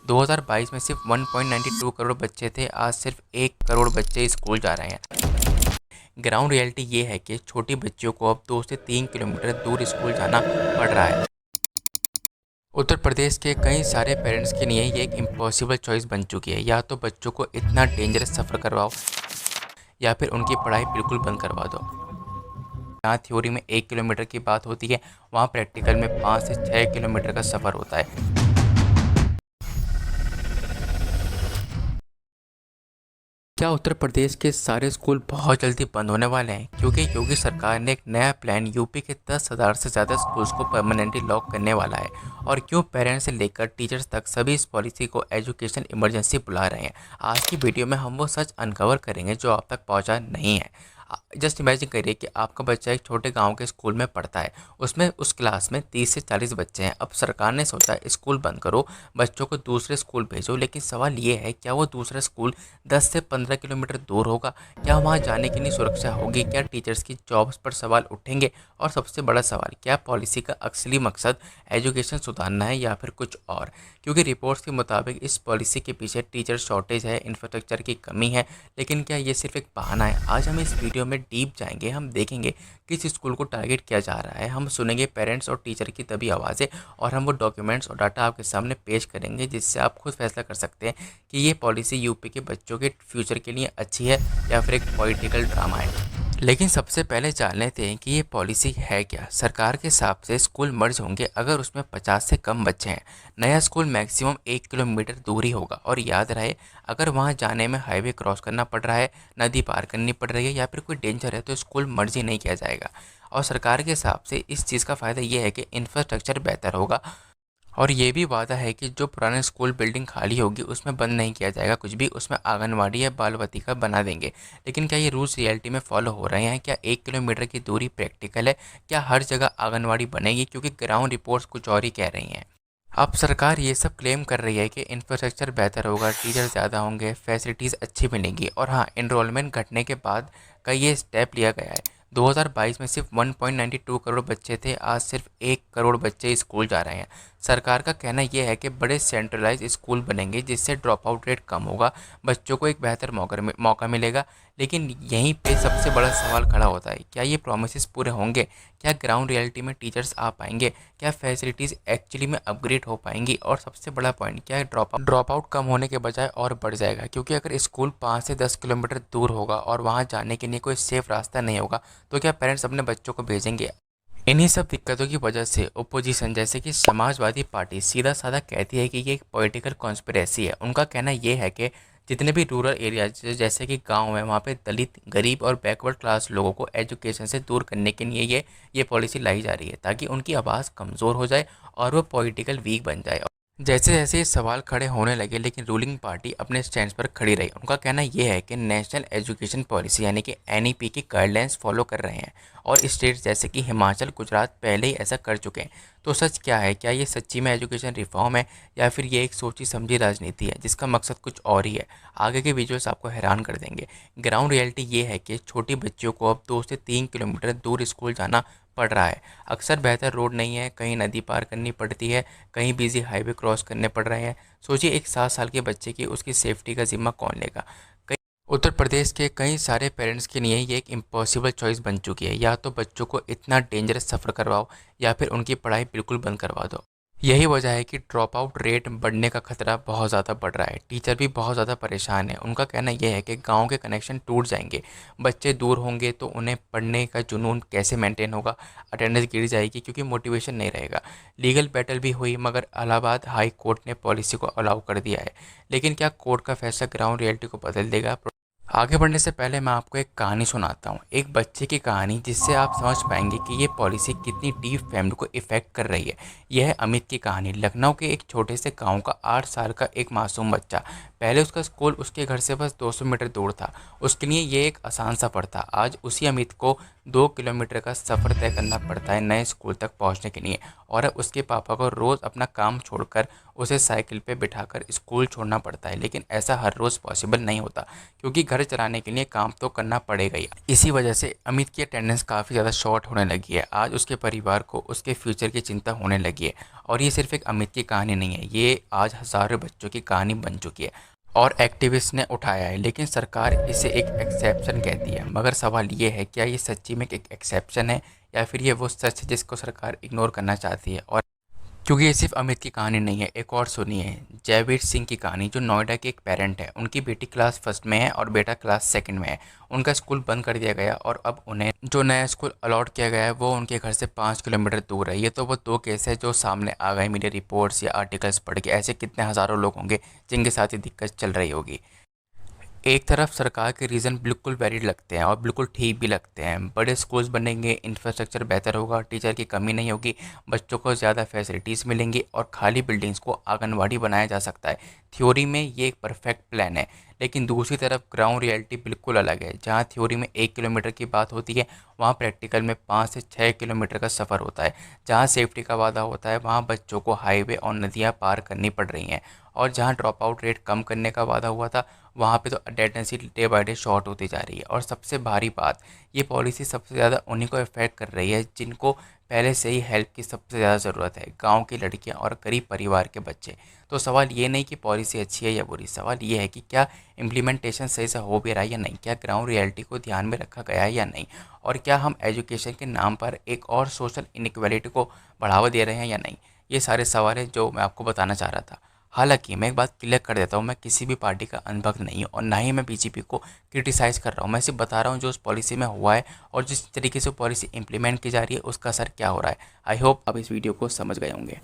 2022 में सिर्फ 1.92 करोड़ बच्चे थे, आज सिर्फ 1 करोड़ बच्चे स्कूल जा रहे हैं। ग्राउंड रियलिटी ये है कि छोटी बच्चियों को अब 2 से 3 किलोमीटर दूर स्कूल जाना पड़ रहा है। उत्तर प्रदेश के कई सारे पेरेंट्स के लिए ये एक इम्पॉसिबल चॉइस बन चुकी है। या तो बच्चों को इतना डेंजरस सफ़र करवाओ या फिर उनकी पढ़ाई बिल्कुल बंद करवा दो। जहाँ थ्योरी में 1 किलोमीटर की बात होती है, वहाँ प्रैक्टिकल में 5 से 6 किलोमीटर का सफ़र होता है। क्या उत्तर प्रदेश के सारे स्कूल बहुत जल्दी बंद होने वाले हैं? क्योंकि योगी सरकार ने एक नया प्लान यूपी के 10,000 से ज़्यादा स्कूल्स को परमानेंटली लॉक करने वाला है। और क्यों पेरेंट्स से लेकर टीचर्स तक सभी इस पॉलिसी को एजुकेशन इमरजेंसी बुला रहे हैं। आज की वीडियो में हम वो सच अनकवर करेंगे जो आप तक पहुंचा नहीं है। जस्ट इमेजिन करिए कि आपका बच्चा एक छोटे गांव के स्कूल में पढ़ता है। उसमें उस क्लास में 30 से 40 बच्चे हैं। अब सरकार ने सोचा स्कूल बंद करो, बच्चों को दूसरे स्कूल भेजो। लेकिन सवाल ये है, क्या वो दूसरा स्कूल 10 से 15 किलोमीटर दूर होगा? क्या वहाँ जाने की नहीं सुरक्षा होगी? क्या टीचर्स की जॉब्स पर सवाल उठेंगे? और सबसे बड़ा सवाल, क्या पॉलिसी का असली मकसद एजुकेशन सुधारना है या फिर कुछ और? क्योंकि रिपोर्ट्स के मुताबिक इस पॉलिसी के पीछे टीचर शॉर्टेज है, इंफ्रास्ट्रक्चर की कमी है। लेकिन क्या ये सिर्फ एक बहाना है? आज हम इस वीडियो में डीप जाएंगे। हम देखेंगे किस स्कूल को टारगेट किया जा रहा है, हम सुनेंगे पेरेंट्स और टीचर की तभी आवाज़ें, और हम वो डॉक्यूमेंट्स और डाटा आपके सामने पेश करेंगे जिससे आप खुद फैसला कर सकते हैं कि ये पॉलिसी यूपी के बच्चों के फ्यूचर के लिए अच्छी है या फिर एक पॉलिटिकल ड्रामा है। लेकिन सबसे पहले जान लेते हैं कि ये पॉलिसी है क्या। सरकार के हिसाब से स्कूल मर्ज होंगे अगर उसमें 50 से कम बच्चे हैं। नया स्कूल मैक्सिमम 1 किलोमीटर दूर ही होगा। और याद रहे, अगर वहाँ जाने में हाईवे क्रॉस करना पड़ रहा है, नदी पार करनी पड़ रही है या फिर कोई डेंजर है, तो स्कूल मर्ज ही नहीं किया जाएगा। और सरकार के हिसाब से इस चीज़ का फ़ायदा ये है कि इंफ्रास्ट्रक्चर बेहतर होगा। और ये भी वादा है कि जो पुराने स्कूल बिल्डिंग खाली होगी उसमें बंद नहीं किया जाएगा कुछ भी, उसमें आंगनवाड़ी या बाल बतिका बना देंगे। लेकिन क्या ये रूल्स रियलिटी में फॉलो हो रहे हैं? क्या 1 किलोमीटर की दूरी प्रैक्टिकल है? क्या हर जगह आंगनवाड़ी बनेगी? क्योंकि ग्राउंड रिपोर्ट्स कुछ और ही कह रही हैं। अब सरकार ये सब क्लेम कर रही है कि इंफ्रास्ट्रक्चर बेहतर होगा, टीचर ज़्यादा होंगे, फैसिलिटीज़ अच्छी मिलेंगी, और हाँ, एनरोलमेंट घटने के बाद का ये स्टेप लिया गया है। 2022 में सिर्फ 1.92 करोड़ बच्चे थे, आज सिर्फ 1 करोड़ बच्चे स्कूल जा रहे हैं। सरकार का कहना यह है कि बड़े सेंट्रलाइज स्कूल बनेंगे जिससे ड्रॉप आउट रेट कम होगा, बच्चों को एक बेहतर मौका मिलेगा। लेकिन यहीं पे सबसे बड़ा सवाल खड़ा होता है, क्या ये प्रोमिस पूरे होंगे? क्या ग्राउंड रियलिटी में टीचर्स आ पाएंगे? क्या फैसिलिटीज़ एक्चुअली में अपग्रेड हो पाएंगी? और सबसे बड़ा पॉइंट, क्या ड्रॉप आउट कम होने के बजाय और बढ़ जाएगा? क्योंकि अगर स्कूल 5 से 10 किलोमीटर दूर होगा और वहाँ जाने के लिए कोई सेफ रास्ता नहीं होगा, तो क्या पेरेंट्स अपने बच्चों को भेजेंगे? इन्हीं सब दिक्कतों की वजह से ओपोजिशन जैसे कि समाजवादी पार्टी सीधा साधा कहती है कि ये एक पॉलिटिकल कॉन्स्पिरेसी है। उनका कहना ये है कि जितने भी रूरल एरियाज जैसे कि गांव है, वहाँ पे दलित, गरीब और बैकवर्ड क्लास लोगों को एजुकेशन से दूर करने के लिए ये पॉलिसी लाई जा रही है, ताकि उनकी आवाज़ कमज़ोर हो जाए और वो पॉलिटिकल वीक बन जाए। जैसे जैसे ये सवाल खड़े होने लगे, लेकिन रूलिंग पार्टी अपने स्टैंड पर खड़ी रही। उनका कहना यह है कि नेशनल एजुकेशन पॉलिसी यानी कि एनईपी की गाइडलाइंस फॉलो कर रहे हैं, और स्टेट्स जैसे कि हिमाचल, गुजरात पहले ही ऐसा कर चुके हैं। तो सच क्या है? क्या ये सच्ची में एजुकेशन रिफॉर्म है या फिर ये एक सोची समझी राजनीति है जिसका मकसद कुछ और ही है? आगे के विजुअल्स आपको हैरान कर देंगे। ग्राउंड रियलिटी ये है कि छोटी बच्चियों को अब 2 से 3 किलोमीटर दूर स्कूल जाना पड़ रहा है। अक्सर बेहतर रोड नहीं है, कहीं नदी पार करनी पड़ती है, कहीं बिजी हाईवे क्रॉस करने पड़ रहे हैं। सोचिए, एक 7 साल के बच्चे की उसकी सेफ्टी का जिम्मा कौन लेगा? उत्तर प्रदेश के कई सारे पेरेंट्स के लिए ये एक इम्पॉसिबल चॉइस बन चुकी है। या तो बच्चों को इतना डेंजरस सफ़र करवाओ या फिर उनकी पढ़ाई बिल्कुल बंद करवा दो। यही वजह है कि ड्रॉप आउट रेट बढ़ने का खतरा बहुत ज़्यादा बढ़ रहा है। टीचर भी बहुत ज़्यादा परेशान है। उनका कहना यह है कि गांव के कनेक्शन टूट जाएंगे, बच्चे दूर होंगे तो उन्हें पढ़ने का जुनून कैसे मेंटेन होगा? अटेंडेंस गिर जाएगी क्योंकि मोटिवेशन नहीं रहेगा। लीगल बैटल भी हुई, मगर इलाहाबाद हाई कोर्ट ने पॉलिसी को अलाउ कर दिया है। लेकिन क्या कोर्ट का फैसला ग्राउंड रियलिटी को बदल देगा? आगे बढ़ने से पहले मैं आपको एक कहानी सुनाता हूँ, एक बच्चे की कहानी, जिससे आप समझ पाएंगे कि ये पॉलिसी कितनी डीप फैमिली को इफ़ेक्ट कर रही है। यह है अमित की कहानी। लखनऊ के एक छोटे से गांव का 8 साल का एक मासूम बच्चा। पहले उसका स्कूल उसके घर से बस 200 मीटर दूर था। उसके लिए ये एक आसान सफ़र था। आज उसी अमित को 2 किलोमीटर का सफ़र तय करना पड़ता है नए स्कूल तक पहुंचने के लिए। और अब उसके पापा को रोज़ अपना काम छोड़कर उसे साइकिल पे बिठाकर स्कूल छोड़ना पड़ता है। लेकिन ऐसा हर रोज़ पॉसिबल नहीं होता, क्योंकि घर चलाने के लिए काम तो करना पड़ेगा ही। इसी वजह से अमित की अटेंडेंस काफ़ी ज़्यादा शॉर्ट होने लगी है। आज उसके परिवार को उसके फ्यूचर की चिंता होने लगी है। और ये सिर्फ एक अमित की कहानी नहीं है, ये आज हज़ारों बच्चों की कहानी बन चुकी है और एक्टिविस्ट ने उठाया है। लेकिन सरकार इसे एक एक्सेप्शन कहती है। मगर सवाल ये है, क्या ये सच्ची में एक एक्सेप्शन है या फिर ये वो सच है जिसको सरकार इग्नोर करना चाहती है। और क्योंकि ये सिर्फ अमित की कहानी नहीं है, एक और सुनिए जयवीर सिंह की कहानी, जो नोएडा के एक पेरेंट है। उनकी बेटी क्लास फर्स्ट में है और बेटा क्लास सेकंड में है। उनका स्कूल बंद कर दिया गया और अब उन्हें जो नया स्कूल अलॉट किया गया है वो उनके घर से 5 किलोमीटर दूर है। ये तो वो दो केस है जो सामने आ गए मीडिया रिपोर्ट्स या आर्टिकल्स पढ़ के। ऐसे कितने हज़ारों लोग होंगे जिनके साथ ये दिक्कत चल रही होगी। एक तरफ सरकार के रीज़न बिल्कुल वैलिड लगते हैं और बिल्कुल ठीक भी लगते हैं। बड़े स्कूल्स बनेंगे, इंफ्रास्ट्रक्चर बेहतर होगा, टीचर की कमी नहीं होगी, बच्चों को ज़्यादा फैसिलिटीज़ मिलेंगी और खाली बिल्डिंग्स को आंगनवाड़ी बनाया जा सकता है। थ्योरी में ये एक परफेक्ट प्लान है। लेकिन दूसरी तरफ ग्राउंड रियलिटी बिल्कुल अलग है। जहाँ थ्योरी में 1 किलोमीटर की बात होती है, वहाँ प्रैक्टिकल में 5 से 6 किलोमीटर का सफ़र होता है। जहाँ सेफ्टी का वादा होता है, वहाँ बच्चों को हाईवे और नदियाँ पार करनी पड़ रही हैं। और जहाँ ड्रॉप आउट रेट कम करने का वादा हुआ था, वहाँ पे तो attendance day by day short होती जा रही है। और सबसे भारी बात, ये पॉलिसी सबसे ज़्यादा उन्हीं को इफेक्ट कर रही है जिनको पहले से ही हेल्प की सबसे ज़्यादा ज़रूरत है, गांव की लड़कियां और गरीब परिवार के बच्चे। तो सवाल ये नहीं कि पॉलिसी अच्छी है या बुरी, सवाल ये है कि क्या इम्प्लीमेंटेशन सही से हो भी रहा है या नहीं, क्या ग्राउंड रियलिटी को ध्यान में रखा गया है या नहीं, और क्या हम एजुकेशन के नाम पर एक और सोशल इनइक्वालिटी को बढ़ावा दे रहे हैं या नहीं। ये सारे सवाल हैं जो मैं आपको बताना चाह रहा था। हालांकि मैं एक बात क्लियर कर देता हूँ, मैं किसी भी पार्टी का अंधभक्त नहीं हूँ और ना ही मैं बीजेपी को क्रिटिसाइज़ कर रहा हूँ। मैं सिर्फ बता रहा हूँ जो उस पॉलिसी में हुआ है और जिस तरीके से वो पॉलिसी इंप्लीमेंट की जा रही है उसका असर क्या हो रहा है। आई होप आप इस वीडियो को समझ गए होंगे।